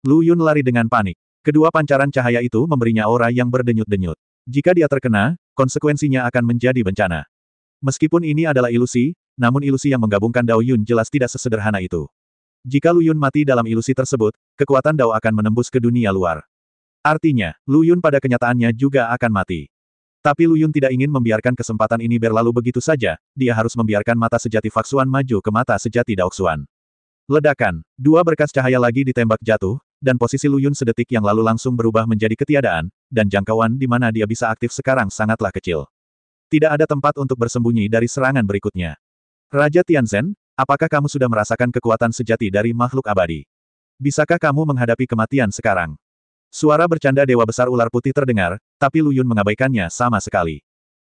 Lu Yun lari dengan panik. Kedua pancaran cahaya itu memberinya aura yang berdenyut-denyut. Jika dia terkena, konsekuensinya akan menjadi bencana. Meskipun ini adalah ilusi, namun ilusi yang menggabungkan Dao Yun jelas tidak sesederhana itu. Jika Lu Yun mati dalam ilusi tersebut, kekuatan Dao akan menembus ke dunia luar. Artinya, Lu Yun pada kenyataannya juga akan mati. Tapi Lu Yun tidak ingin membiarkan kesempatan ini berlalu begitu saja, dia harus membiarkan mata sejati Faksuan maju ke mata sejati Daoxuan. Ledakan, dua berkas cahaya lagi ditembak jatuh, dan posisi Lu Yun sedetik yang lalu langsung berubah menjadi ketiadaan, dan jangkauan di mana dia bisa aktif sekarang sangatlah kecil. Tidak ada tempat untuk bersembunyi dari serangan berikutnya. Raja Tianzhen, apakah kamu sudah merasakan kekuatan sejati dari makhluk abadi? Bisakah kamu menghadapi kematian sekarang? Suara bercanda Dewa Besar Ular Putih terdengar, tapi Lu Yun mengabaikannya sama sekali.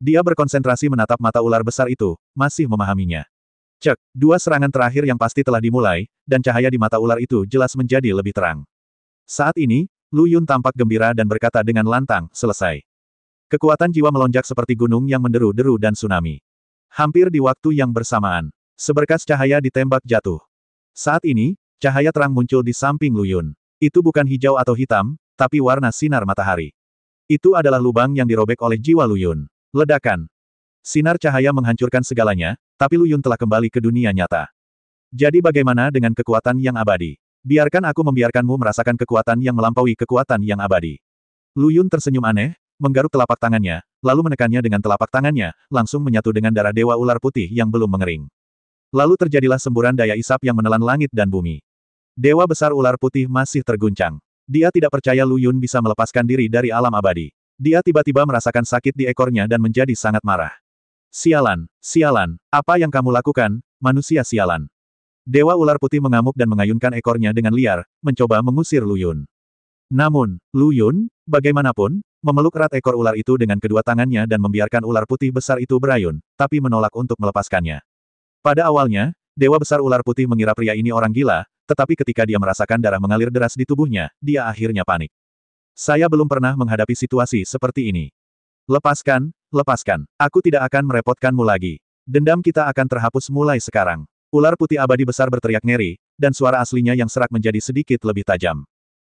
Dia berkonsentrasi menatap mata ular besar itu, masih memahaminya. Cek, dua serangan terakhir yang pasti telah dimulai, dan cahaya di mata ular itu jelas menjadi lebih terang. Saat ini, Lu Yun tampak gembira dan berkata dengan lantang, selesai. Kekuatan jiwa melonjak seperti gunung yang menderu-deru dan tsunami. Hampir di waktu yang bersamaan, seberkas cahaya ditembak jatuh. Saat ini, cahaya terang muncul di samping Lu Yun. Itu bukan hijau atau hitam, tapi warna sinar matahari. Itu adalah lubang yang dirobek oleh jiwa Lu Yun. Ledakan. Sinar cahaya menghancurkan segalanya, tapi Lu Yun telah kembali ke dunia nyata. Jadi bagaimana dengan kekuatan yang abadi? Biarkan aku membiarkanmu merasakan kekuatan yang melampaui kekuatan yang abadi. Lu Yun tersenyum aneh, menggaruk telapak tangannya, lalu menekannya dengan telapak tangannya, langsung menyatu dengan darah Dewa Ular Putih yang belum mengering. Lalu terjadilah semburan daya isap yang menelan langit dan bumi. Dewa Besar Ular Putih masih terguncang. Dia tidak percaya Lu Yun bisa melepaskan diri dari alam abadi. Dia tiba-tiba merasakan sakit di ekornya dan menjadi sangat marah. Sialan, sialan, apa yang kamu lakukan, manusia sialan. Dewa Ular Putih mengamuk dan mengayunkan ekornya dengan liar, mencoba mengusir Lu Yun. Namun, Lu Yun, bagaimanapun, memeluk erat ekor ular itu dengan kedua tangannya dan membiarkan ular putih besar itu berayun, tapi menolak untuk melepaskannya. Pada awalnya, Dewa Besar Ular Putih mengira pria ini orang gila, tetapi ketika dia merasakan darah mengalir deras di tubuhnya, dia akhirnya panik. Saya belum pernah menghadapi situasi seperti ini. Lepaskan, lepaskan. Aku tidak akan merepotkanmu lagi. Dendam kita akan terhapus mulai sekarang. Ular putih abadi besar berteriak ngeri, dan suara aslinya yang serak menjadi sedikit lebih tajam.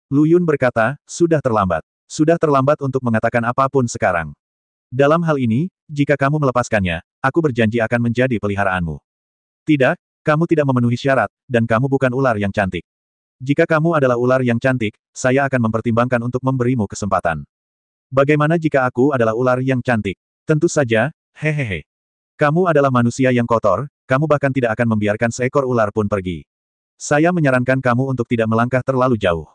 Lu Yun berkata, sudah terlambat. Sudah terlambat untuk mengatakan apapun sekarang. Dalam hal ini, jika kamu melepaskannya, aku berjanji akan menjadi peliharaanmu. Tidak, kamu tidak memenuhi syarat, dan kamu bukan ular yang cantik. Jika kamu adalah ular yang cantik, saya akan mempertimbangkan untuk memberimu kesempatan. Bagaimana jika aku adalah ular yang cantik? Tentu saja, hehehe. Kamu adalah manusia yang kotor, kamu bahkan tidak akan membiarkan seekor ular pun pergi. Saya menyarankan kamu untuk tidak melangkah terlalu jauh.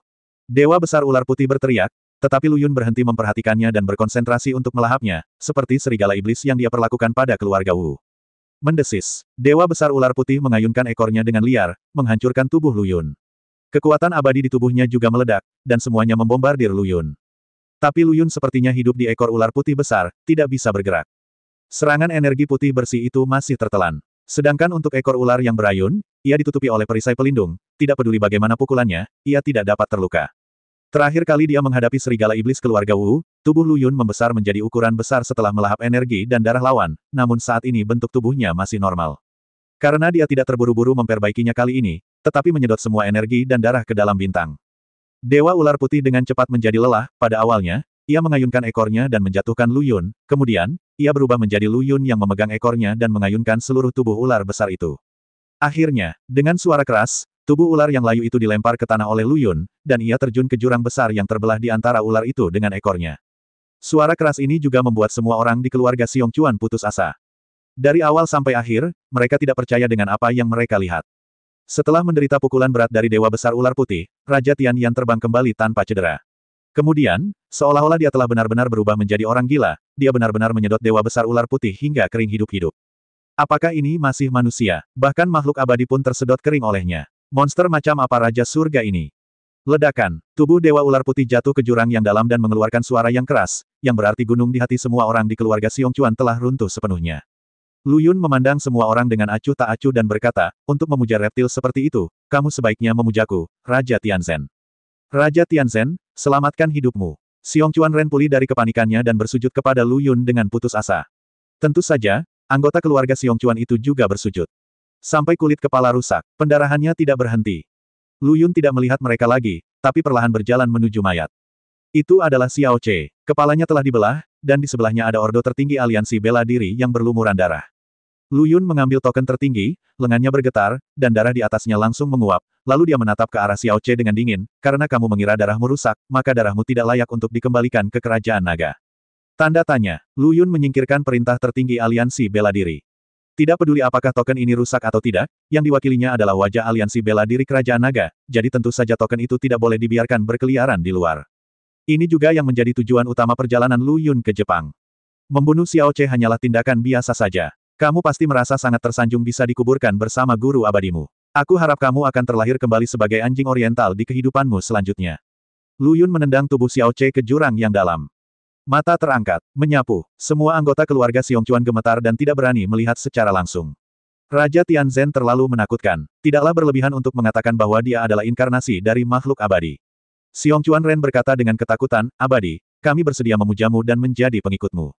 Dewa Besar Ular Putih berteriak, tetapi Lu Yun berhenti memperhatikannya dan berkonsentrasi untuk melahapnya, seperti serigala iblis yang dia perlakukan pada keluarga Wu. Mendesis, Dewa Besar Ular Putih mengayunkan ekornya dengan liar, menghancurkan tubuh Lu Yun. Kekuatan abadi di tubuhnya juga meledak, dan semuanya membombardir Lu Yun. Tapi Lu Yun sepertinya hidup di ekor ular putih besar, tidak bisa bergerak. Serangan energi putih bersih itu masih tertelan. Sedangkan untuk ekor ular yang berayun, ia ditutupi oleh perisai pelindung, tidak peduli bagaimana pukulannya, ia tidak dapat terluka. Terakhir kali dia menghadapi serigala iblis keluarga Wu, tubuh Lu Yun membesar menjadi ukuran besar setelah melahap energi dan darah lawan, namun saat ini bentuk tubuhnya masih normal. Karena dia tidak terburu-buru memperbaikinya kali ini, tetapi menyedot semua energi dan darah ke dalam bintang. Dewa Ular Putih dengan cepat menjadi lelah, pada awalnya, ia mengayunkan ekornya dan menjatuhkan Lu Yun, kemudian, ia berubah menjadi Lu Yun yang memegang ekornya dan mengayunkan seluruh tubuh ular besar itu. Akhirnya, dengan suara keras, tubuh ular yang layu itu dilempar ke tanah oleh Lu Yun, dan ia terjun ke jurang besar yang terbelah di antara ular itu dengan ekornya. Suara keras ini juga membuat semua orang di keluarga Xiong Chuan putus asa. Dari awal sampai akhir, mereka tidak percaya dengan apa yang mereka lihat. Setelah menderita pukulan berat dari Dewa Besar Ular Putih, Raja Tianyan terbang kembali tanpa cedera. Kemudian, seolah-olah dia telah benar-benar berubah menjadi orang gila, dia benar-benar menyedot Dewa Besar Ular Putih hingga kering hidup-hidup. Apakah ini masih manusia? Bahkan makhluk abadi pun tersedot kering olehnya. Monster macam apa Raja Surga ini? Ledakan. Tubuh Dewa Ular Putih jatuh ke jurang yang dalam dan mengeluarkan suara yang keras, yang berarti gunung di hati semua orang di keluarga Xiong Chuan telah runtuh sepenuhnya. Lu Yun memandang semua orang dengan acuh tak acuh dan berkata, untuk memuja reptil seperti itu, kamu sebaiknya memujaku, Raja Tianzhen. Raja Tianzhen, selamatkan hidupmu. Xiong Chuan Ren pulih dari kepanikannya dan bersujud kepada Lu Yun dengan putus asa. Tentu saja, anggota keluarga Xiong Chuan itu juga bersujud. Sampai kulit kepala rusak, pendarahannya tidak berhenti. Lu Yun tidak melihat mereka lagi, tapi perlahan berjalan menuju mayat. Itu adalah Xiao Che. Kepalanya telah dibelah, dan di sebelahnya ada ordo tertinggi aliansi bela diri yang berlumuran darah. Lu Yun mengambil token tertinggi, lengannya bergetar, dan darah di atasnya langsung menguap, lalu dia menatap ke arah Xiao Che dengan dingin, karena kamu mengira darahmu rusak, maka darahmu tidak layak untuk dikembalikan ke kerajaan naga. Tanda tanya, Lu Yun menyingkirkan perintah tertinggi aliansi bela diri. Tidak peduli apakah token ini rusak atau tidak, yang diwakilinya adalah wajah aliansi bela diri kerajaan naga, jadi tentu saja token itu tidak boleh dibiarkan berkeliaran di luar. Ini juga yang menjadi tujuan utama perjalanan Lu Yun ke Jepang. Membunuh Xiao Che hanyalah tindakan biasa saja. Kamu pasti merasa sangat tersanjung bisa dikuburkan bersama guru abadimu. Aku harap kamu akan terlahir kembali sebagai anjing oriental di kehidupanmu selanjutnya. Lu Yun menendang tubuh Xiao Che ke jurang yang dalam. Mata terangkat, menyapu. Semua anggota keluarga Xiongquan gemetar dan tidak berani melihat secara langsung. Raja Tianzhen terlalu menakutkan. Tidaklah berlebihan untuk mengatakan bahwa dia adalah inkarnasi dari makhluk abadi. Xiongquan Ren berkata dengan ketakutan, "Abadi, kami bersedia memujamu dan menjadi pengikutmu."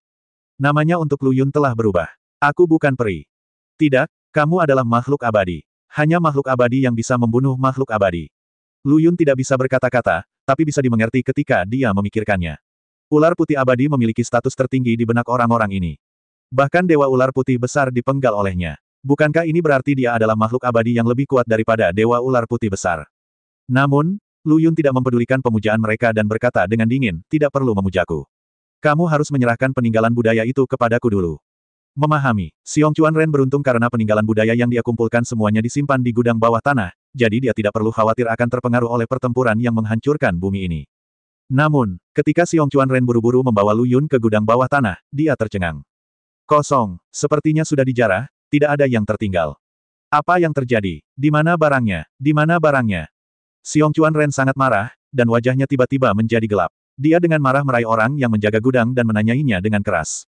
Namanya untuk Lu Yun telah berubah. Aku bukan peri. Tidak, kamu adalah makhluk abadi. Hanya makhluk abadi yang bisa membunuh makhluk abadi. Lu Yun tidak bisa berkata-kata, tapi bisa dimengerti ketika dia memikirkannya. Ular putih abadi memiliki status tertinggi di benak orang-orang ini. Bahkan dewa ular putih besar dipenggal olehnya. Bukankah ini berarti dia adalah makhluk abadi yang lebih kuat daripada dewa ular putih besar? Namun, Lu Yun tidak mempedulikan pemujaan mereka dan berkata dengan dingin, "Tidak perlu memujaku. Kamu harus menyerahkan peninggalan budaya itu kepadaku dulu." Memahami, Xiongquan Ren beruntung karena peninggalan budaya yang dia kumpulkan semuanya disimpan di gudang bawah tanah, jadi dia tidak perlu khawatir akan terpengaruh oleh pertempuran yang menghancurkan bumi ini. Namun, ketika Xiongquan Ren buru-buru membawa Lu Yun ke gudang bawah tanah, dia tercengang. Kosong, sepertinya sudah dijarah, tidak ada yang tertinggal. Apa yang terjadi? Di mana barangnya? Di mana barangnya? Xiongquan Ren sangat marah, dan wajahnya tiba-tiba menjadi gelap. Dia dengan marah meraih orang yang menjaga gudang dan menanyainya dengan keras.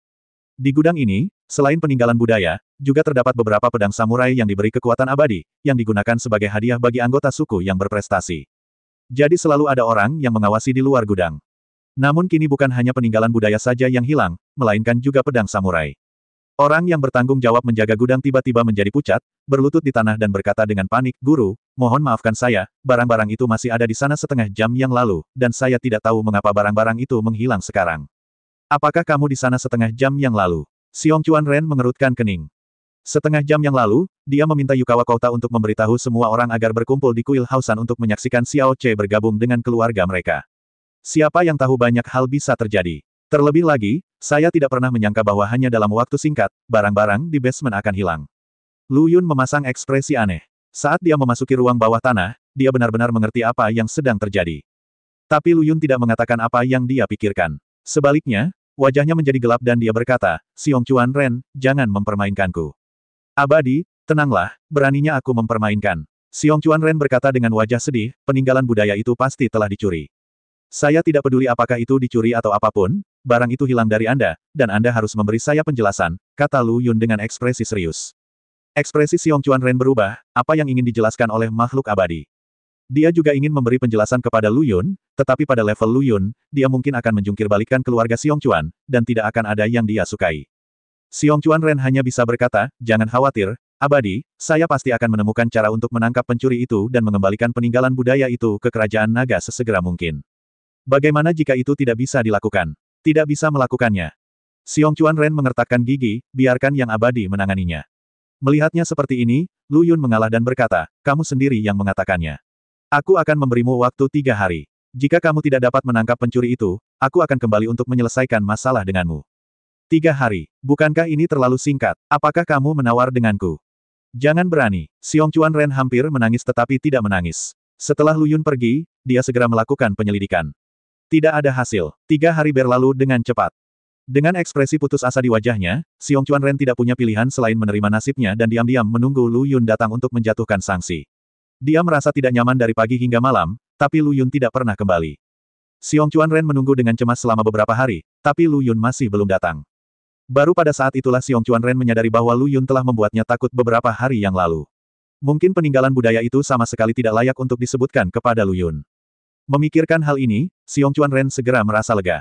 Di gudang ini, selain peninggalan budaya, juga terdapat beberapa pedang samurai yang diberi kekuatan abadi, yang digunakan sebagai hadiah bagi anggota suku yang berprestasi. Jadi selalu ada orang yang mengawasi di luar gudang. Namun kini bukan hanya peninggalan budaya saja yang hilang, melainkan juga pedang samurai. Orang yang bertanggung jawab menjaga gudang tiba-tiba menjadi pucat, berlutut di tanah dan berkata dengan panik, "Guru, mohon maafkan saya, barang-barang itu masih ada di sana setengah jam yang lalu, dan saya tidak tahu mengapa barang-barang itu menghilang sekarang. Apakah kamu di sana setengah jam yang lalu?" Xiongquan Ren mengerutkan kening. Setengah jam yang lalu, dia meminta Yukawa Kota untuk memberitahu semua orang agar berkumpul di kuil Hausan untuk menyaksikan Xiao Che bergabung dengan keluarga mereka. Siapa yang tahu banyak hal bisa terjadi. Terlebih lagi, saya tidak pernah menyangka bahwa hanya dalam waktu singkat, barang-barang di basement akan hilang. Lu Yun memasang ekspresi aneh. Saat dia memasuki ruang bawah tanah, dia benar-benar mengerti apa yang sedang terjadi. Tapi Lu Yun tidak mengatakan apa yang dia pikirkan. Sebaliknya, wajahnya menjadi gelap dan dia berkata, "Xiongquan Ren, jangan mempermainkanku." "Abadi, tenanglah, beraninya aku mempermainkan." Xiongquan Ren berkata dengan wajah sedih, "Peninggalan budaya itu pasti telah dicuri. Saya tidak peduli apakah itu dicuri atau apapun, barang itu hilang dari Anda, dan Anda harus memberi saya penjelasan," kata Lu Yun dengan ekspresi serius. Ekspresi Xiongquan Ren berubah, apa yang ingin dijelaskan oleh makhluk abadi. Dia juga ingin memberi penjelasan kepada Lu Yun, tetapi pada level Lu Yun, dia mungkin akan menjungkir-balikan keluarga Xiongquan, dan tidak akan ada yang dia sukai. Xiongquan Ren hanya bisa berkata, "Jangan khawatir, Abadi, saya pasti akan menemukan cara untuk menangkap pencuri itu dan mengembalikan peninggalan budaya itu ke kerajaan naga sesegera mungkin." Bagaimana jika itu tidak bisa dilakukan? Tidak bisa melakukannya. Xiongquan Ren mengertakkan gigi, biarkan yang abadi menanganinya. Melihatnya seperti ini, Lu Yun mengalah dan berkata, "Kamu sendiri yang mengatakannya. Aku akan memberimu waktu 3 hari. Jika kamu tidak dapat menangkap pencuri itu, aku akan kembali untuk menyelesaikan masalah denganmu." 3 hari. Bukankah ini terlalu singkat? Apakah kamu menawar denganku? Jangan berani. Xiongquan Ren hampir menangis tetapi tidak menangis. Setelah Lu Yun pergi, dia segera melakukan penyelidikan. Tidak ada hasil. 3 hari berlalu dengan cepat. Dengan ekspresi putus asa di wajahnya, Xiongquan Ren tidak punya pilihan selain menerima nasibnya dan diam-diam menunggu Lu Yun datang untuk menjatuhkan sanksi. Dia merasa tidak nyaman dari pagi hingga malam, tapi Lu Yun tidak pernah kembali. Xiongquan Ren menunggu dengan cemas selama beberapa hari, tapi Lu Yun masih belum datang. Baru pada saat itulah Xiongquan Ren menyadari bahwa Lu Yun telah membuatnya takut beberapa hari yang lalu. Mungkin peninggalan budaya itu sama sekali tidak layak untuk disebutkan kepada Lu Yun. Memikirkan hal ini, Xiongquan Ren segera merasa lega.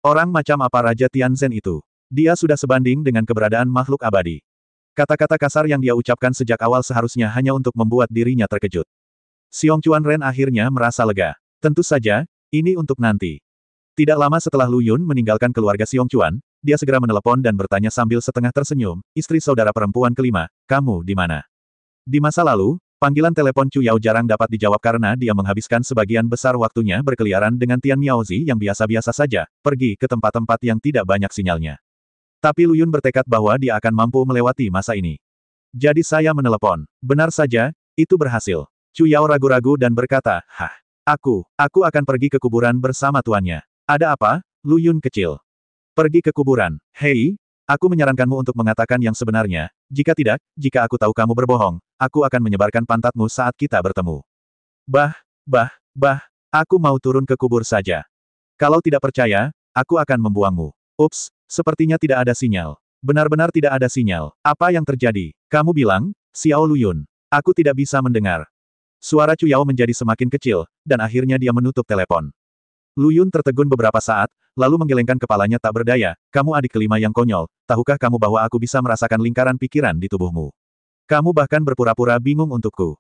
Orang macam apa Raja Tianzhen itu? Dia sudah sebanding dengan keberadaan makhluk abadi. Kata-kata kasar yang dia ucapkan sejak awal seharusnya hanya untuk membuat dirinya terkejut. Xiongquan Ren akhirnya merasa lega. Tentu saja, ini untuk nanti. Tidak lama setelah Lu Yun meninggalkan keluarga Xiongquan, dia segera menelepon dan bertanya sambil setengah tersenyum, istri saudara perempuan kelima, kamu di mana? Di masa lalu, panggilan telepon Chu Yao jarang dapat dijawab karena dia menghabiskan sebagian besar waktunya berkeliaran dengan Tian Miaozi yang biasa-biasa saja, pergi ke tempat-tempat yang tidak banyak sinyalnya. Tapi Lu Yun bertekad bahwa dia akan mampu melewati masa ini. Jadi saya menelepon. Benar saja, itu berhasil. Chu Yao ragu-ragu dan berkata, aku akan pergi ke kuburan bersama tuannya. Ada apa, Lu Yun kecil? Pergi ke kuburan. Hei, aku menyarankanmu untuk mengatakan yang sebenarnya, jika tidak, jika aku tahu kamu berbohong, aku akan menyebarkan pantatmu saat kita bertemu. Aku mau turun ke kubur saja. Kalau tidak percaya, aku akan membuangmu. Ups, sepertinya tidak ada sinyal. Benar-benar tidak ada sinyal. Apa yang terjadi? Kamu bilang, Xiao Lu Yun. Aku tidak bisa mendengar. Suara Chu Yao menjadi semakin kecil, dan akhirnya dia menutup telepon. Lu Yun tertegun beberapa saat, lalu menggelengkan kepalanya tak berdaya, kamu adik kelima yang konyol, tahukah kamu bahwa aku bisa merasakan lingkaran pikiran di tubuhmu? Kamu bahkan berpura-pura bingung untukku.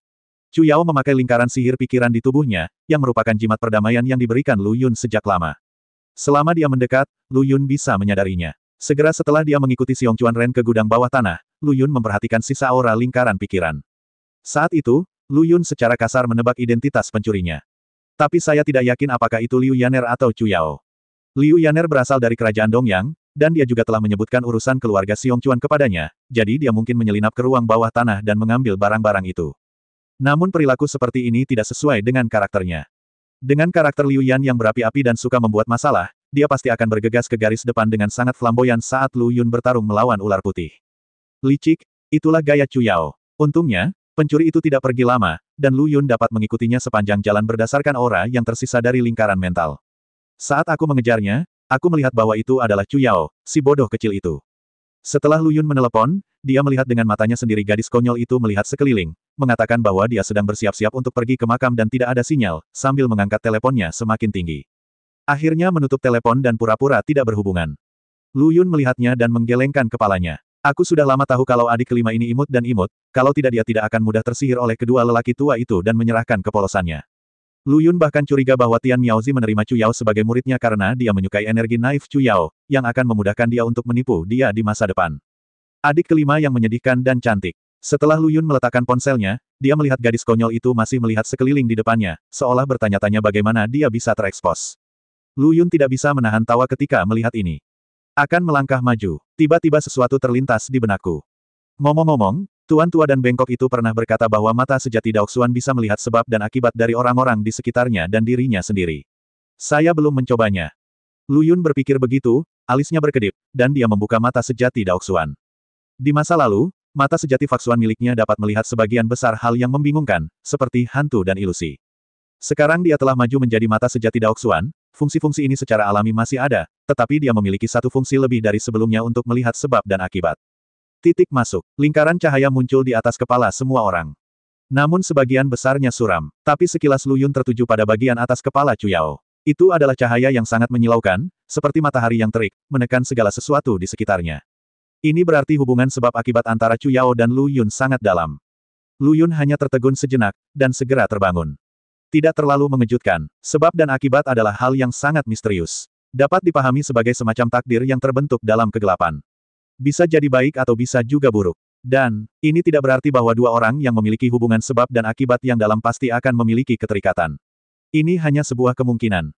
Chu Yao memakai lingkaran sihir pikiran di tubuhnya, yang merupakan jimat perdamaian yang diberikan Lu Yun sejak lama. Selama dia mendekat, Lu Yun bisa menyadarinya. Segera setelah dia mengikuti Xiongquan Ren ke gudang bawah tanah, Lu Yun memperhatikan sisa aura lingkaran pikiran. Saat itu, Lu Yun secara kasar menebak identitas pencurinya. Tapi saya tidak yakin apakah itu Liu Yaner atau Chu Yao. Liu Yaner berasal dari kerajaan Dongyang, dan dia juga telah menyebutkan urusan keluarga Xiongquan kepadanya, jadi dia mungkin menyelinap ke ruang bawah tanah dan mengambil barang-barang itu. Namun perilaku seperti ini tidak sesuai dengan karakternya. Dengan karakter Liu Yan yang berapi-api dan suka membuat masalah, dia pasti akan bergegas ke garis depan dengan sangat flamboyan saat Lu Yun bertarung melawan ular putih. Licik, itulah gaya Chu Yao. Untungnya, pencuri itu tidak pergi lama, dan Lu Yun dapat mengikutinya sepanjang jalan berdasarkan aura yang tersisa dari lingkaran mental. Saat aku mengejarnya, aku melihat bahwa itu adalah Chu Yao, si bodoh kecil itu. Setelah Lu Yun menelepon, dia melihat dengan matanya sendiri gadis konyol itu melihat sekeliling, mengatakan bahwa dia sedang bersiap-siap untuk pergi ke makam dan tidak ada sinyal, sambil mengangkat teleponnya semakin tinggi. Akhirnya menutup telepon dan pura-pura tidak berhubungan. Lu Yun melihatnya dan menggelengkan kepalanya. Aku sudah lama tahu kalau adik kelima ini imut dan imut, kalau tidak dia tidak akan mudah tersihir oleh kedua lelaki tua itu dan menyerahkan kepolosannya. Lu Yun bahkan curiga bahwa Tian Miaozi menerima Chu Yao sebagai muridnya karena dia menyukai energi naif Chu Yao, yang akan memudahkan dia untuk menipu dia di masa depan. Adik kelima yang menyedihkan dan cantik. Setelah Lu Yun meletakkan ponselnya, dia melihat gadis konyol itu masih melihat sekeliling di depannya, seolah bertanya-tanya bagaimana dia bisa terekspos. Lu Yun tidak bisa menahan tawa ketika melihat ini. Akan melangkah maju. Tiba-tiba sesuatu terlintas di benakku. Ngomong-ngomong, Tuan Tua dan Bengkok itu pernah berkata bahwa mata sejati Daoxuan bisa melihat sebab dan akibat dari orang-orang di sekitarnya dan dirinya sendiri. Saya belum mencobanya. Lu Yun berpikir begitu, alisnya berkedip, dan dia membuka mata sejati Daoxuan. Di masa lalu, mata sejati Faksuan miliknya dapat melihat sebagian besar hal yang membingungkan, seperti hantu dan ilusi. Sekarang dia telah maju menjadi mata sejati Daoxuan, fungsi-fungsi ini secara alami masih ada, tetapi dia memiliki satu fungsi lebih dari sebelumnya untuk melihat sebab dan akibat. Titik masuk. Lingkaran cahaya muncul di atas kepala semua orang. Namun sebagian besarnya suram. Tapi sekilas Lu Yun tertuju pada bagian atas kepala Chu Yao. Itu adalah cahaya yang sangat menyilaukan, seperti matahari yang terik, menekan segala sesuatu di sekitarnya. Ini berarti hubungan sebab akibat antara Chu Yao dan Lu Yun sangat dalam. Lu Yun hanya tertegun sejenak, dan segera terbangun. Tidak terlalu mengejutkan, sebab dan akibat adalah hal yang sangat misterius. Dapat dipahami sebagai semacam takdir yang terbentuk dalam kegelapan. Bisa jadi baik atau bisa juga buruk. Dan, ini tidak berarti bahwa dua orang yang memiliki hubungan sebab dan akibat yang dalam pasti akan memiliki keterikatan. Ini hanya sebuah kemungkinan.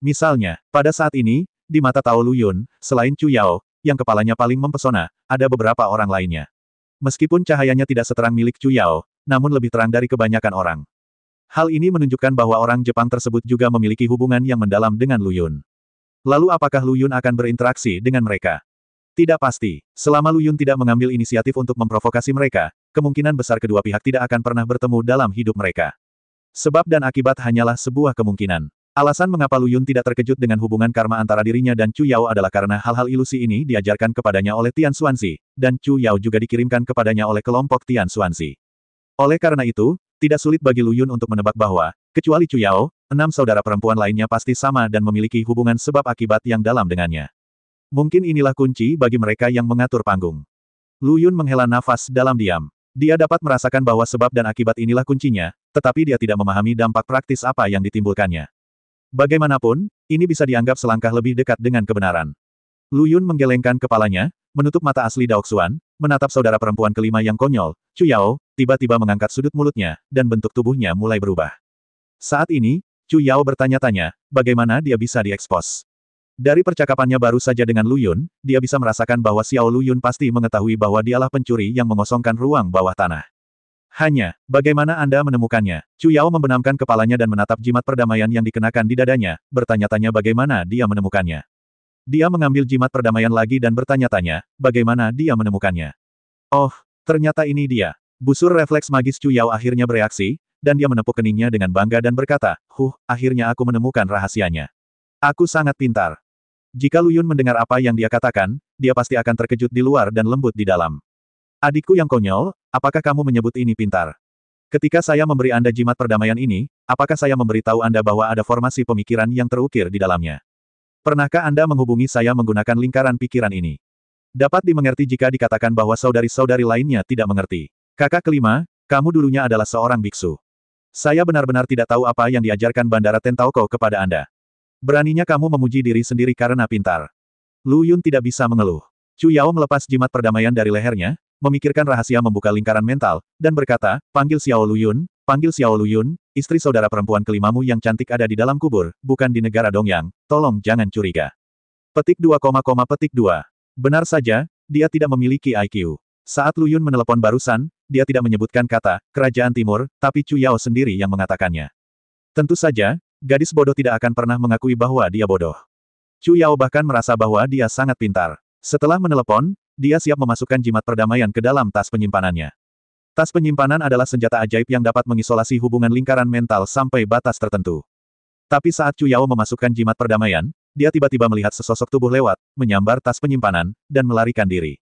Misalnya, pada saat ini, di mata Tao Lu Yun, selain Chu Yao, yang kepalanya paling mempesona, ada beberapa orang lainnya. Meskipun cahayanya tidak seterang milik Chu Yao, namun lebih terang dari kebanyakan orang. Hal ini menunjukkan bahwa orang Jepang tersebut juga memiliki hubungan yang mendalam dengan Lu Yun. Lalu apakah Lu Yun akan berinteraksi dengan mereka? Tidak pasti. Selama Lu Yun tidak mengambil inisiatif untuk memprovokasi mereka, kemungkinan besar kedua pihak tidak akan pernah bertemu dalam hidup mereka. Sebab dan akibat hanyalah sebuah kemungkinan. Alasan mengapa Lu Yun tidak terkejut dengan hubungan karma antara dirinya dan Chu Yao adalah karena hal-hal ilusi ini diajarkan kepadanya oleh Tian Xuanzi, dan Chu Yao juga dikirimkan kepadanya oleh kelompok Tian Xuanzi. Oleh karena itu, tidak sulit bagi Lu Yun untuk menebak bahwa, kecuali Chu Yao, 6 saudara perempuan lainnya pasti sama dan memiliki hubungan sebab akibat yang dalam dengannya. Mungkin inilah kunci bagi mereka yang mengatur panggung. Lu Yun menghela nafas dalam diam. Dia dapat merasakan bahwa sebab dan akibat inilah kuncinya, tetapi dia tidak memahami dampak praktis apa yang ditimbulkannya. Bagaimanapun, ini bisa dianggap selangkah lebih dekat dengan kebenaran. Lu Yun menggelengkan kepalanya, menutup mata asli Daoxuan, menatap saudara perempuan kelima yang konyol, Chu Yao, tiba-tiba mengangkat sudut mulutnya, dan bentuk tubuhnya mulai berubah. Saat ini, Chu Yao bertanya-tanya, bagaimana dia bisa diekspos. Dari percakapannya baru saja dengan Lu Yun, dia bisa merasakan bahwa Xiao Lu Yun pasti mengetahui bahwa dialah pencuri yang mengosongkan ruang bawah tanah. Hanya, bagaimana Anda menemukannya? Chu Yao membenamkan kepalanya dan menatap jimat perdamaian yang dikenakan di dadanya, bertanya-tanya bagaimana dia menemukannya. Dia mengambil jimat perdamaian lagi dan bertanya-tanya, bagaimana dia menemukannya. Oh, ternyata ini dia. Busur refleks magis Chu Yao akhirnya bereaksi, dan dia menepuk keningnya dengan bangga dan berkata, akhirnya aku menemukan rahasianya. Aku sangat pintar. Jika Lu Yun mendengar apa yang dia katakan, dia pasti akan terkejut di luar dan lembut di dalam. Adikku yang konyol, apakah kamu menyebut ini pintar? Ketika saya memberi Anda jimat perdamaian ini, apakah saya memberitahu Anda bahwa ada formasi pemikiran yang terukir di dalamnya? Pernahkah Anda menghubungi saya menggunakan lingkaran pikiran ini? Dapat dimengerti jika dikatakan bahwa saudari-saudari lainnya tidak mengerti. Kakak kelima, kamu dulunya adalah seorang biksu. Saya benar-benar tidak tahu apa yang diajarkan Bandara Tentauko kepada Anda. Beraninya kamu memuji diri sendiri karena pintar. Lu Yun tidak bisa mengeluh. Chu Yao melepas jimat perdamaian dari lehernya, memikirkan rahasia membuka lingkaran mental, dan berkata, panggil Xiao Lu Yun, istri saudara perempuan kelimamu yang cantik ada di dalam kubur, bukan di negara Dongyang, tolong jangan curiga. Petik 2, petik 2. Benar saja, dia tidak memiliki IQ. Saat Lu Yun menelepon barusan, dia tidak menyebutkan kata, kerajaan timur, tapi Chu Yao sendiri yang mengatakannya. Tentu saja, gadis bodoh tidak akan pernah mengakui bahwa dia bodoh. Chu Yao bahkan merasa bahwa dia sangat pintar. Setelah menelepon, dia siap memasukkan jimat perdamaian ke dalam tas penyimpanannya. Tas penyimpanan adalah senjata ajaib yang dapat mengisolasi hubungan lingkaran mental sampai batas tertentu. Tapi saat Chu Yao memasukkan jimat perdamaian, dia tiba-tiba melihat sesosok tubuh lewat, menyambar tas penyimpanan, dan melarikan diri.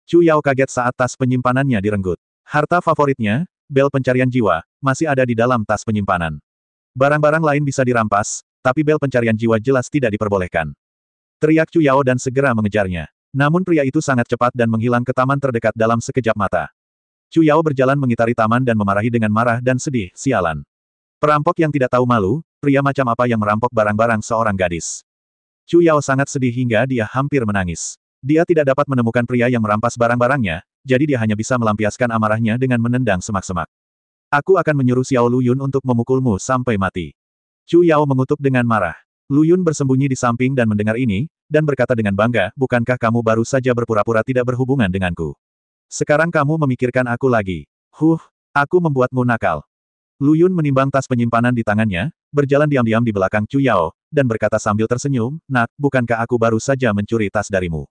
Chu Yao kaget saat tas penyimpanannya direnggut. Harta favoritnya, bel pencarian jiwa, masih ada di dalam tas penyimpanan. Barang-barang lain bisa dirampas, tapi bel pencarian jiwa jelas tidak diperbolehkan. Teriak Chu Yao dan segera mengejarnya. Namun pria itu sangat cepat dan menghilang ke taman terdekat dalam sekejap mata. Chu Yao berjalan mengitari taman dan memarahi dengan marah dan sedih, sialan. Perampok yang tidak tahu malu, pria macam apa yang merampok barang-barang seorang gadis. Chu Yao sangat sedih hingga dia hampir menangis. Dia tidak dapat menemukan pria yang merampas barang-barangnya, jadi dia hanya bisa melampiaskan amarahnya dengan menendang semak-semak. Aku akan menyuruh Xiao Lu Yun untuk memukulmu sampai mati. Chu Yao mengutuk dengan marah. Lu Yun bersembunyi di samping dan mendengar ini, dan berkata dengan bangga, bukankah kamu baru saja berpura-pura tidak berhubungan denganku? Sekarang kamu memikirkan aku lagi. Aku membuatmu nakal. Lu Yun menimbang tas penyimpanan di tangannya, berjalan diam-diam di belakang Chu Yao, dan berkata sambil tersenyum, nak, bukankah aku baru saja mencuri tas darimu?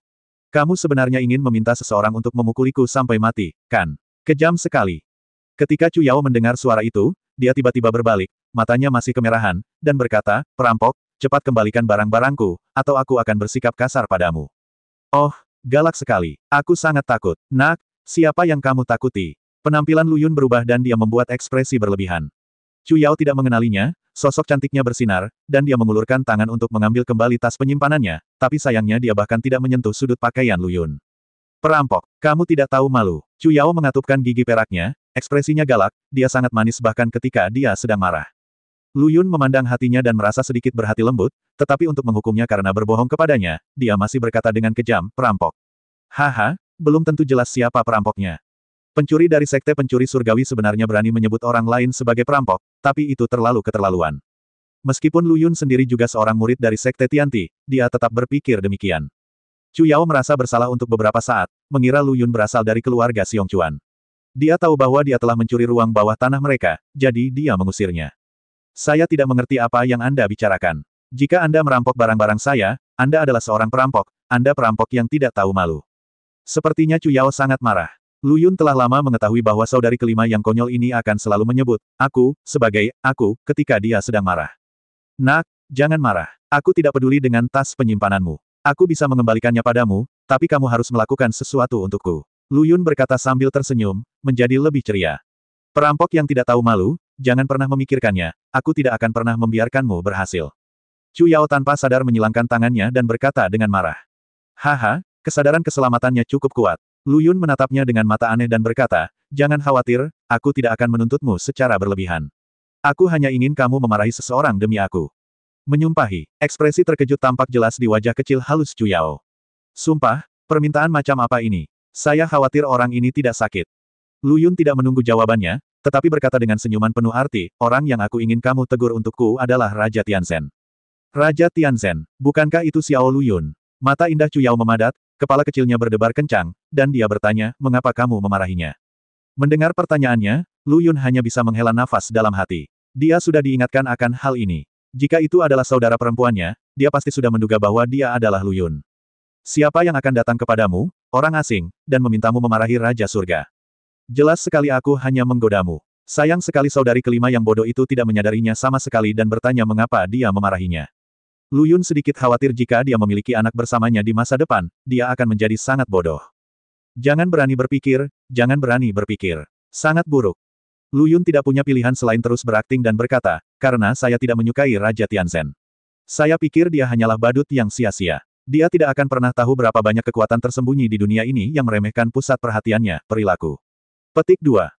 Kamu sebenarnya ingin meminta seseorang untuk memukuliku sampai mati, kan? Kejam sekali. Ketika Chu Yao mendengar suara itu, dia tiba-tiba berbalik, matanya masih kemerahan, dan berkata, perampok, cepat kembalikan barang-barangku, atau aku akan bersikap kasar padamu. Oh, galak sekali. Aku sangat takut. Nak, siapa yang kamu takuti? Penampilan Lu Yun berubah dan dia membuat ekspresi berlebihan. Chu Yao tidak mengenalinya, sosok cantiknya bersinar, dan dia mengulurkan tangan untuk mengambil kembali tas penyimpanannya, tapi sayangnya dia bahkan tidak menyentuh sudut pakaian Lu Yun. Perampok, kamu tidak tahu malu. Chu Yao mengatupkan gigi peraknya, ekspresinya galak, dia sangat manis bahkan ketika dia sedang marah. Lu Yun memandang hatinya dan merasa sedikit berhati lembut, tetapi untuk menghukumnya karena berbohong kepadanya, dia masih berkata dengan kejam, perampok. Haha, belum tentu jelas siapa perampoknya. Pencuri dari sekte pencuri surgawi sebenarnya berani menyebut orang lain sebagai perampok, tapi itu terlalu keterlaluan. Meskipun Lu Yun sendiri juga seorang murid dari sekte Tianti, dia tetap berpikir demikian. Chu Yao merasa bersalah untuk beberapa saat, mengira Lu Yun berasal dari keluarga Xiong Chuan. Dia tahu bahwa dia telah mencuri ruang bawah tanah mereka, jadi dia mengusirnya. Saya tidak mengerti apa yang Anda bicarakan. Jika Anda merampok barang-barang saya, Anda adalah seorang perampok, Anda perampok yang tidak tahu malu. Sepertinya Chu Yao sangat marah. Lu Yun telah lama mengetahui bahwa saudari kelima yang konyol ini akan selalu menyebut, aku, sebagai, aku, ketika dia sedang marah. Nak, jangan marah. Aku tidak peduli dengan tas penyimpananmu. Aku bisa mengembalikannya padamu, tapi kamu harus melakukan sesuatu untukku. Lu Yun berkata sambil tersenyum, menjadi lebih ceria. Perampok yang tidak tahu malu, jangan pernah memikirkannya, aku tidak akan pernah membiarkanmu berhasil. Chu Yao tanpa sadar menyilangkan tangannya dan berkata dengan marah. Haha, kesadaran keselamatannya cukup kuat. Lu Yun menatapnya dengan mata aneh dan berkata, jangan khawatir, aku tidak akan menuntutmu secara berlebihan. Aku hanya ingin kamu memarahi seseorang demi aku. Menyumpahi, ekspresi terkejut tampak jelas di wajah kecil halus Chu Yao. Sumpah, permintaan macam apa ini? Saya khawatir orang ini tidak sakit. Lu Yun tidak menunggu jawabannya, tetapi berkata dengan senyuman penuh arti, orang yang aku ingin kamu tegur untukku adalah Raja Tianzhen. Raja Tianzhen, bukankah itu Xiao Lu Yun? Mata indah Chu Yao memadat, kepala kecilnya berdebar kencang, dan dia bertanya, mengapa kamu memarahinya? Mendengar pertanyaannya, Lu Yun hanya bisa menghela nafas dalam hati. Dia sudah diingatkan akan hal ini. Jika itu adalah saudara perempuannya, dia pasti sudah menduga bahwa dia adalah Lu Yun. Siapa yang akan datang kepadamu, orang asing, dan memintamu memarahi Raja Surga? Jelas sekali aku hanya menggodamu. Sayang sekali saudari kelima yang bodoh itu tidak menyadarinya sama sekali dan bertanya mengapa dia memarahinya. Lu Yun sedikit khawatir jika dia memiliki anak bersamanya di masa depan, dia akan menjadi sangat bodoh. Jangan berani berpikir, jangan berani berpikir. Sangat buruk. Lu Yun tidak punya pilihan selain terus berakting dan berkata, karena saya tidak menyukai Raja Tianzhen. Saya pikir dia hanyalah badut yang sia-sia. Dia tidak akan pernah tahu berapa banyak kekuatan tersembunyi di dunia ini yang meremehkan pusat perhatiannya, perilaku. Petik 2.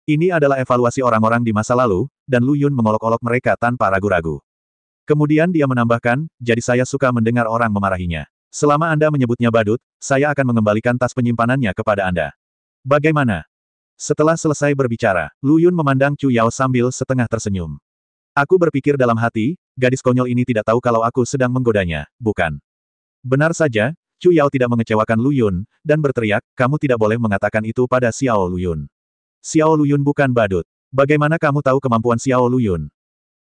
Ini adalah evaluasi orang-orang di masa lalu, dan Lu Yun mengolok-olok mereka tanpa ragu-ragu. Kemudian dia menambahkan, jadi saya suka mendengar orang memarahinya. Selama Anda menyebutnya badut, saya akan mengembalikan tas penyimpanannya kepada Anda. Bagaimana? Setelah selesai berbicara, Lu Yun memandang Chu Yao sambil setengah tersenyum. Aku berpikir dalam hati, gadis konyol ini tidak tahu kalau aku sedang menggodanya, bukan? Benar saja, Chu Yao tidak mengecewakan Lu Yun, dan berteriak, kamu tidak boleh mengatakan itu pada Xiao Lu Yun. Xiao Lu Yun bukan badut. Bagaimana kamu tahu kemampuan Xiao Lu Yun?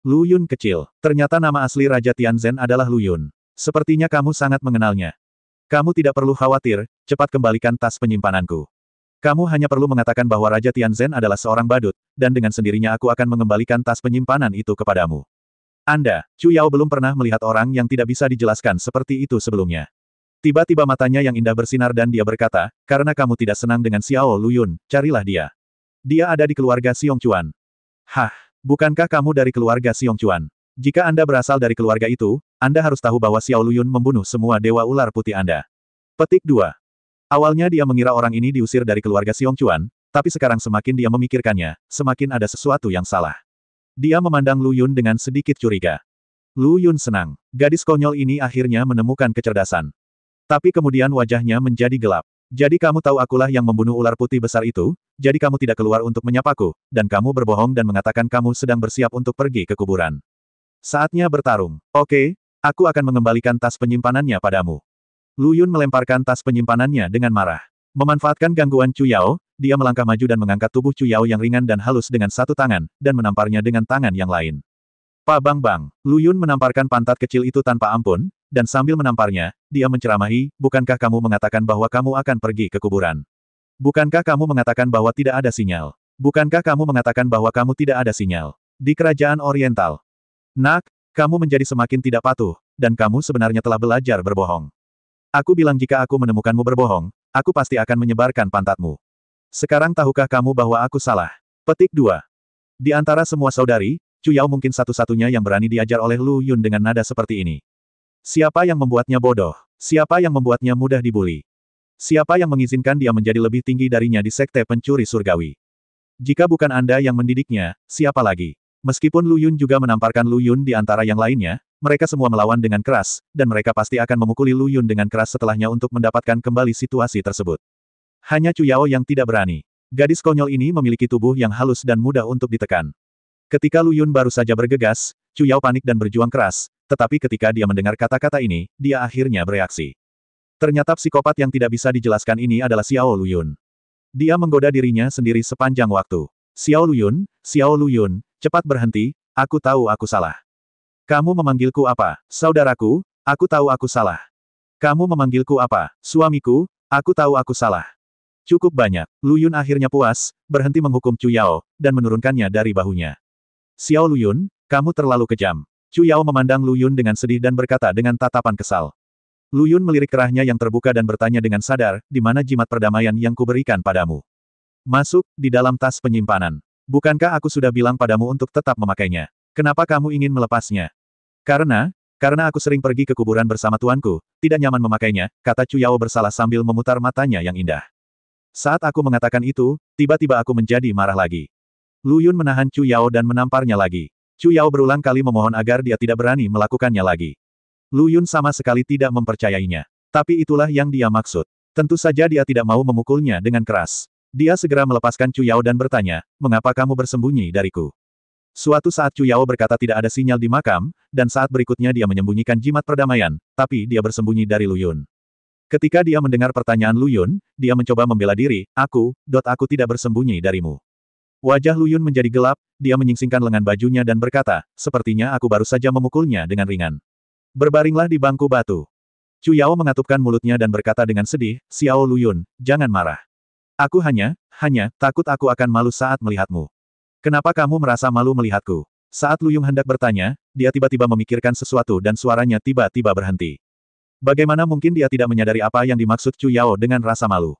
Lu Yun kecil. Ternyata nama asli Raja Tianzhen adalah Lu Yun. Sepertinya kamu sangat mengenalnya. Kamu tidak perlu khawatir, cepat kembalikan tas penyimpananku. Kamu hanya perlu mengatakan bahwa Raja Tianzhen adalah seorang badut, dan dengan sendirinya aku akan mengembalikan tas penyimpanan itu kepadamu. Anda, Chu Yao belum pernah melihat orang yang tidak bisa dijelaskan seperti itu sebelumnya. Tiba-tiba matanya yang indah bersinar dan dia berkata, karena kamu tidak senang dengan Xiao Lu Yun, carilah dia. Dia ada di keluarga Xiong Chuan. Hah, bukankah kamu dari keluarga Xiong Chuan? Jika Anda berasal dari keluarga itu, Anda harus tahu bahwa Xiao Lu Yun membunuh semua dewa ular putih Anda. Petik 2. Awalnya dia mengira orang ini diusir dari keluarga Xiong Chuan, tapi sekarang semakin dia memikirkannya, semakin ada sesuatu yang salah. Dia memandang Lu Yun dengan sedikit curiga. Lu Yun senang. Gadis konyol ini akhirnya menemukan kecerdasan. Tapi kemudian wajahnya menjadi gelap. Jadi kamu tahu akulah yang membunuh ular putih besar itu, jadi kamu tidak keluar untuk menyapaku, dan kamu berbohong dan mengatakan kamu sedang bersiap untuk pergi ke kuburan. Saatnya bertarung. Oke, aku akan mengembalikan tas penyimpanannya padamu. Lu Yun melemparkan tas penyimpanannya dengan marah. Memanfaatkan gangguan Chu Yao, dia melangkah maju dan mengangkat tubuh Chu Yao yang ringan dan halus dengan satu tangan, dan menamparnya dengan tangan yang lain. Pa bang bang, Lu Yun menamparkan pantat kecil itu tanpa ampun, dan sambil menamparnya, dia menceramahi, bukankah kamu mengatakan bahwa kamu akan pergi ke kuburan? Bukankah kamu mengatakan bahwa tidak ada sinyal? Bukankah kamu mengatakan bahwa kamu tidak ada sinyal? Di kerajaan Oriental. Nak, kamu menjadi semakin tidak patuh, dan kamu sebenarnya telah belajar berbohong. Aku bilang jika aku menemukanmu berbohong, aku pasti akan menyebarkan pantatmu. Sekarang tahukah kamu bahwa aku salah? Petik 2. Di antara semua saudari, Chu Yao mungkin satu-satunya yang berani diajar oleh Lu Yun dengan nada seperti ini. Siapa yang membuatnya bodoh? Siapa yang membuatnya mudah dibuli? Siapa yang mengizinkan dia menjadi lebih tinggi darinya di sekte pencuri surgawi? Jika bukan Anda yang mendidiknya, siapa lagi? Meskipun Lu Yun juga menamparkan Lu Yun di antara yang lainnya, mereka semua melawan dengan keras, dan mereka pasti akan memukuli Lu Yun dengan keras setelahnya untuk mendapatkan kembali situasi tersebut. Hanya Chu Yao yang tidak berani. Gadis konyol ini memiliki tubuh yang halus dan mudah untuk ditekan. Ketika Lu Yun baru saja bergegas, Chu Yao panik dan berjuang keras, tetapi ketika dia mendengar kata-kata ini, dia akhirnya bereaksi. Ternyata psikopat yang tidak bisa dijelaskan ini adalah Xiao Lu Yun. Dia menggoda dirinya sendiri sepanjang waktu. Xiao Lu Yun, cepat berhenti, aku tahu aku salah. Kamu memanggilku apa, saudaraku? Aku tahu aku salah. Kamu memanggilku apa, suamiku? Aku tahu aku salah. Cukup banyak. Lu Yun akhirnya puas, berhenti menghukum Chu Yao, dan menurunkannya dari bahunya. Xiao Lu Yun, kamu terlalu kejam. Chu Yao memandang Lu Yun dengan sedih dan berkata dengan tatapan kesal. Lu Yun melirik kerahnya yang terbuka dan bertanya dengan sadar, di mana jimat perdamaian yang kuberikan padamu? Masuk, di dalam tas penyimpanan. Bukankah aku sudah bilang padamu untuk tetap memakainya? Kenapa kamu ingin melepasnya? Karena aku sering pergi ke kuburan bersama tuanku, tidak nyaman memakainya, kata Chu Yao bersalah sambil memutar matanya yang indah. Saat aku mengatakan itu, tiba-tiba aku menjadi marah lagi. Lu Yun menahan Chu Yao dan menamparnya lagi. Chu Yao berulang kali memohon agar dia tidak berani melakukannya lagi. Lu Yun sama sekali tidak mempercayainya. Tapi itulah yang dia maksud. Tentu saja dia tidak mau memukulnya dengan keras. Dia segera melepaskan Chu Yao dan bertanya, mengapa kamu bersembunyi dariku? Suatu saat Chu Yao berkata tidak ada sinyal di makam, dan saat berikutnya dia menyembunyikan jimat perdamaian, tapi dia bersembunyi dari Lu Yun. Ketika dia mendengar pertanyaan Lu Yun, dia mencoba membela diri, aku tidak bersembunyi darimu. Wajah Lu Yun menjadi gelap, dia menyingsingkan lengan bajunya dan berkata, sepertinya aku baru saja memukulnya dengan ringan. Berbaringlah di bangku batu. Chu Yao mengatupkan mulutnya dan berkata dengan sedih, Xiao Lu Yun, jangan marah. Aku hanya takut aku akan malu saat melihatmu. Kenapa kamu merasa malu melihatku? Saat Lu Yun hendak bertanya, dia tiba-tiba memikirkan sesuatu dan suaranya tiba-tiba berhenti. Bagaimana mungkin dia tidak menyadari apa yang dimaksud Chu Yao dengan rasa malu?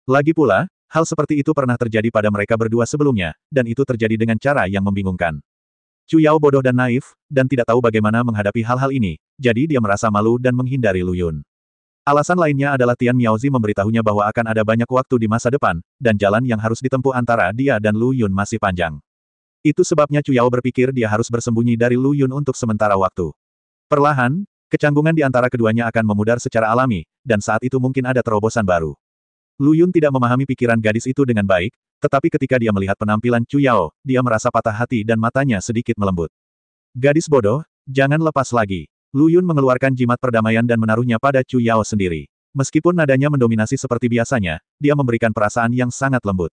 Lagi pula, hal seperti itu pernah terjadi pada mereka berdua sebelumnya, dan itu terjadi dengan cara yang membingungkan. Chu Yao bodoh dan naif, dan tidak tahu bagaimana menghadapi hal-hal ini, jadi dia merasa malu dan menghindari Lu Yun. Alasan lainnya adalah Tian Miaozi memberitahunya bahwa akan ada banyak waktu di masa depan, dan jalan yang harus ditempuh antara dia dan Lu Yun masih panjang. Itu sebabnya Chu Yao berpikir dia harus bersembunyi dari Lu Yun untuk sementara waktu. Perlahan, kecanggungan di antara keduanya akan memudar secara alami, dan saat itu mungkin ada terobosan baru. Lu Yun tidak memahami pikiran gadis itu dengan baik, tetapi ketika dia melihat penampilan Chu Yao, dia merasa patah hati dan matanya sedikit melembut. Gadis bodoh, jangan lepas lagi. Lu Yun mengeluarkan jimat perdamaian dan menaruhnya pada Chu Yao sendiri. Meskipun nadanya mendominasi seperti biasanya, dia memberikan perasaan yang sangat lembut.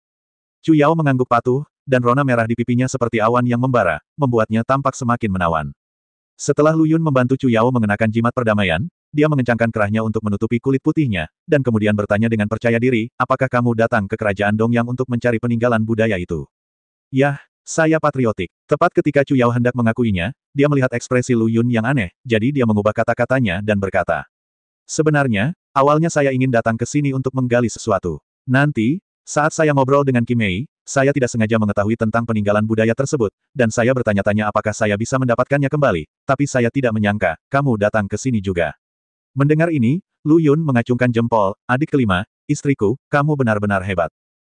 Chu Yao mengangguk patuh, dan rona merah di pipinya seperti awan yang membara, membuatnya tampak semakin menawan. Setelah Lu Yun membantu Chu Yao mengenakan jimat perdamaian, dia mengencangkan kerahnya untuk menutupi kulit putihnya, dan kemudian bertanya dengan percaya diri, apakah kamu datang ke kerajaan Dongyang untuk mencari peninggalan budaya itu? Yah, saya patriotik. Tepat ketika Chu Yao hendak mengakuinya, dia melihat ekspresi Lu Yun yang aneh, jadi dia mengubah kata-katanya dan berkata. Sebenarnya, awalnya saya ingin datang ke sini untuk menggali sesuatu. Nanti, saat saya ngobrol dengan Kim Mei, saya tidak sengaja mengetahui tentang peninggalan budaya tersebut, dan saya bertanya-tanya apakah saya bisa mendapatkannya kembali, tapi saya tidak menyangka, kamu datang ke sini juga. Mendengar ini, Lu Yun mengacungkan jempol, adik kelima, istriku, kamu benar-benar hebat.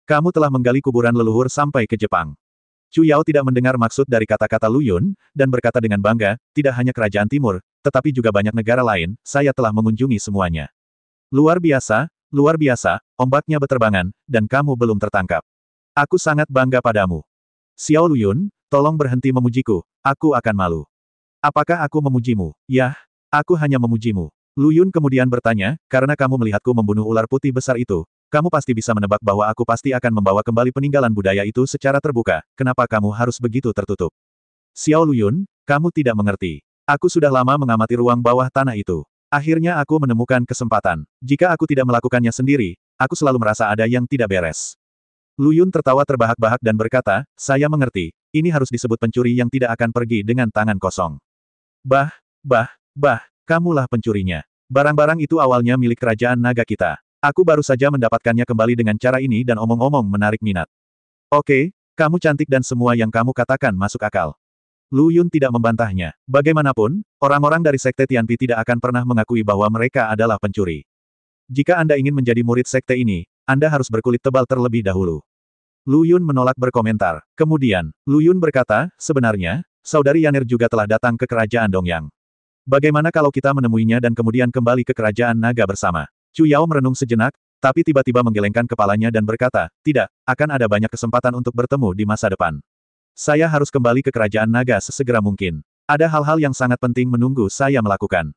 Kamu telah menggali kuburan leluhur sampai ke Jepang. Chu Yao tidak mendengar maksud dari kata-kata Lu Yun, dan berkata dengan bangga, tidak hanya kerajaan timur, tetapi juga banyak negara lain, saya telah mengunjungi semuanya. Luar biasa, ombaknya beterbangan, dan kamu belum tertangkap. Aku sangat bangga padamu. Xiao Lu Yun, tolong berhenti memujiku, aku akan malu. Apakah aku memujimu? Yah, aku hanya memujimu. Lu Yun kemudian bertanya, karena kamu melihatku membunuh ular putih besar itu, kamu pasti bisa menebak bahwa aku pasti akan membawa kembali peninggalan budaya itu secara terbuka, kenapa kamu harus begitu tertutup? Xiao Lu Yun, kamu tidak mengerti. Aku sudah lama mengamati ruang bawah tanah itu. Akhirnya aku menemukan kesempatan. Jika aku tidak melakukannya sendiri, aku selalu merasa ada yang tidak beres. Lu Yun tertawa terbahak-bahak dan berkata, saya mengerti, ini harus disebut pencuri yang tidak akan pergi dengan tangan kosong. Kamulah pencurinya. Barang-barang itu awalnya milik kerajaan naga kita. Aku baru saja mendapatkannya kembali dengan cara ini dan omong-omong menarik minat. Oke, kamu cantik dan semua yang kamu katakan masuk akal. Lu Yun tidak membantahnya. Bagaimanapun, orang-orang dari Sekte Tianpi tidak akan pernah mengakui bahwa mereka adalah pencuri. Jika Anda ingin menjadi murid sekte ini, Anda harus berkulit tebal terlebih dahulu. Lu Yun menolak berkomentar. Kemudian, Lu Yun berkata, sebenarnya, saudari Yanir juga telah datang ke kerajaan Dongyang. Bagaimana kalau kita menemuinya dan kemudian kembali ke kerajaan naga bersama? Chu Yao merenung sejenak, tapi tiba-tiba menggelengkan kepalanya dan berkata, tidak, akan ada banyak kesempatan untuk bertemu di masa depan. Saya harus kembali ke kerajaan naga sesegera mungkin. Ada hal-hal yang sangat penting menunggu saya melakukan.